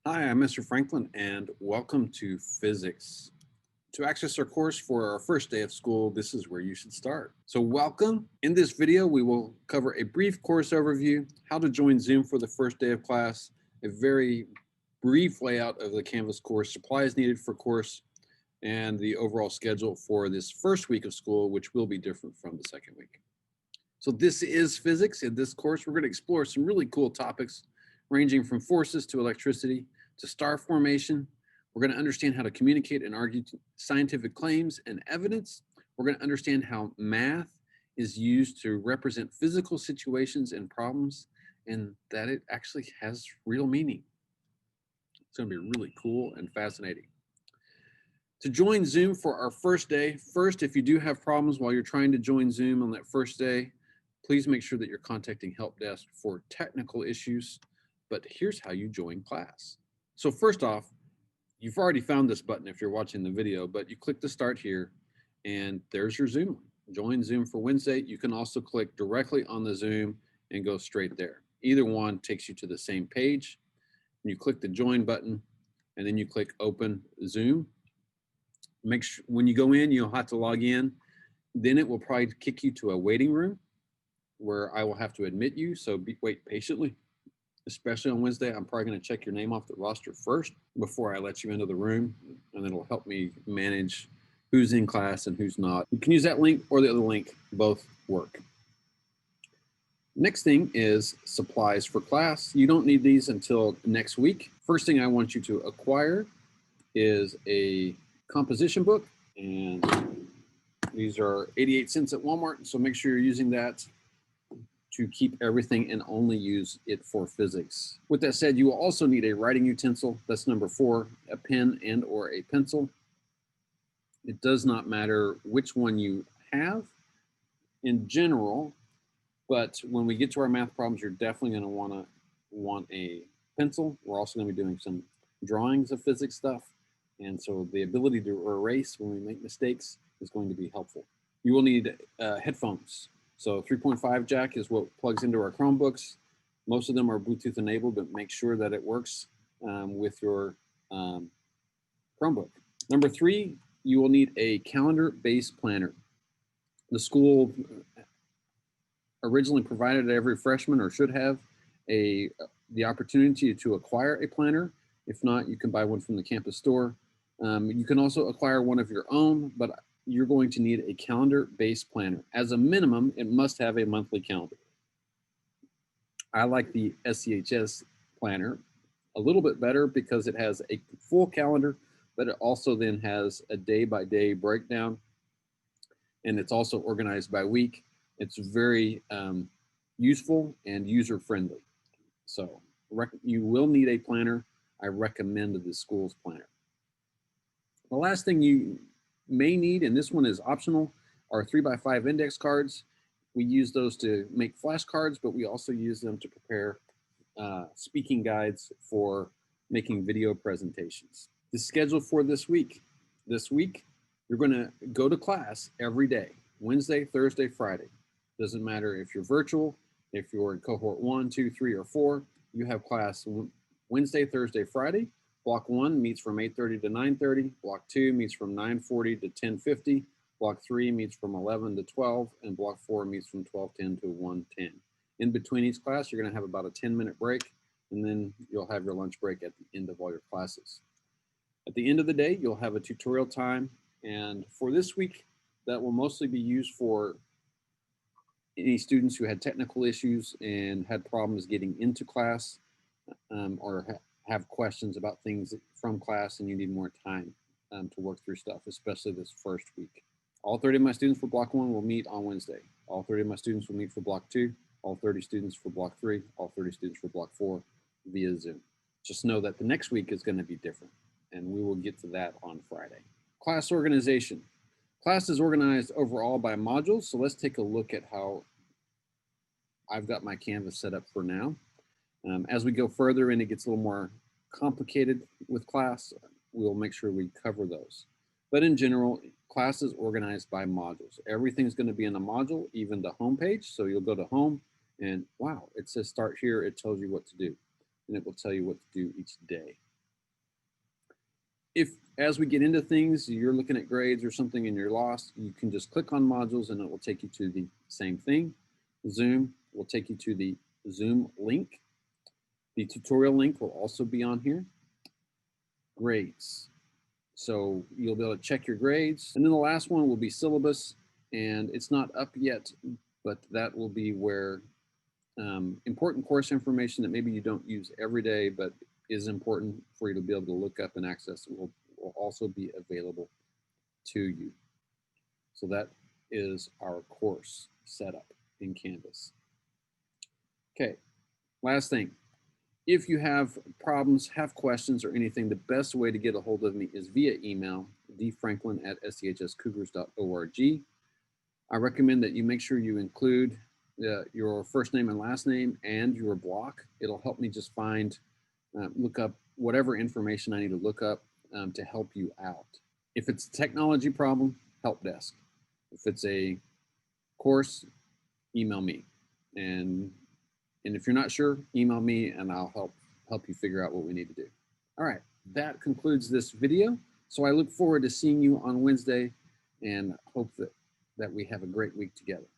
Hi, I'm Mr. Franklin, and welcome to Physics. To access our course for our first day of school, this is where you should start. So welcome. In this video, we will cover a brief course overview, how to join Zoom for the first day of class, a very brief layout of the Canvas course, supplies needed for course, and the overall schedule for this first week of school, which will be different from the second week. So this is physics. In this course, we're going to explore some really cool topics ranging from forces to electricity to star formation. We're going to understand how to communicate and argue scientific claims and evidence. We're going to understand how math is used to represent physical situations and problems, and that it actually has real meaning. It's going to be really cool and fascinating. To join Zoom for our first day, first, if you do have problems while you're trying to join Zoom on that first day, please make sure that you're contacting Help Desk for technical issues. But here's how you join class. So first off, you've already found this button if you're watching the video, but you click the start here and there's your Zoom. Join Zoom for Wednesday. You can also click directly on the Zoom and go straight there. Either one takes you to the same page. You click the join button and then you click open Zoom. Make sure when you go in, you'll have to log in. Then it will probably kick you to a waiting room where I will have to admit you. So wait patiently, especially on Wednesday. I'm probably going to check your name off the roster first before I let you into the room, and it'll help me manage who's in class and who's not. You can use that link or the other link, both work. Next thing is supplies for class. You don't need these until next week. First thing I want you to acquire is a composition book, and these are 88 cents at Walmart, so make sure you're using that to keep everything and only use it for physics. With that said, you will also need a writing utensil. That's number 4, a pen and or a pencil. It does not matter which one you have in general, but when we get to our math problems, you're definitely going to want a pencil. We're also going to be doing some drawings of physics stuff, and so the ability to erase when we make mistakes is going to be helpful. You will need headphones. So 3.5 jack is what plugs into our Chromebooks. Most of them are Bluetooth enabled, but make sure that it works with your Chromebook. Number 3, you will need a calendar-based planner. The school originally provided every freshman, or should have, the opportunity to acquire a planner. If not, you can buy one from the campus store. You can also acquire one of your own, but you're going to need a calendar-based planner. As a minimum, it must have a monthly calendar. I like the SCHS planner a little bit better because it has a full calendar, but it also then has a day-by-day breakdown, and it's also organized by week. It's very useful and user-friendly. So you will need a planner. I recommend the school's planner. The last thing you may need, and this one is optional, are 3x5 index cards. We use those to make flashcards, but we also use them to prepare speaking guides for making video presentations. The schedule for this week. This week, you're going to go to class every day, Wednesday, Thursday, Friday. Doesn't matter if you're virtual, if you're in cohort 1, 2, 3, or 4, you have class Wednesday, Thursday, Friday. Block 1 meets from 8:30 to 9:30. Block 2 meets from 9:40 to 10:50. Block 3 meets from 11 to 12, and Block 4 meets from 12:10 to 1:10. In between each class, you're going to have about a 10-minute break, and then you'll have your lunch break at the end of all your classes. At the end of the day, you'll have a tutorial time, and for this week, that will mostly be used for any students who had technical issues and had problems getting into class, or have questions about things from class and you need more time to work through stuff, especially this first week. All 30 of my students for Block 1 will meet on Wednesday. All 30 of my students will meet for Block 2, all 30 students for Block 3, all 30 students for Block 4 via Zoom. Just know that the next week is going to be different, and we will get to that on Friday. Class organization. Class is organized overall by modules, so let's take a look at how I've got my Canvas set up for now. As we go further and it gets a little more complicated with class, we'll make sure we cover those. But in general, class is organized by modules. Everything's going to be in a module, even the home page. So you'll go to home and wow, it says start here. It tells you what to do, and it will tell you what to do each day. If as we get into things, you're looking at grades or something and you're lost, you can just click on modules and it will take you to the same thing. Zoom will take you to the Zoom link. The tutorial link will also be on here. Grades. So you'll be able to check your grades. And then the last one will be syllabus, and it's not up yet, but that will be where important course information that maybe you don't use every day, but is important for you to be able to look up and access will also be available to you. So that is our course setup in Canvas. Okay, last thing. If you have problems, have questions, or anything, the best way to get a hold of me is via email, dfranklin@schscougars.org. I recommend that you make sure you include your first name and last name and your block. It'll help me just find, look up whatever information I need to look up to help you out. If it's a technology problem, help desk. If it's a course, email me. And if you're not sure, email me and I'll help you figure out what we need to do. All right, that concludes this video. So I look forward to seeing you on Wednesday and hope that we have a great week together.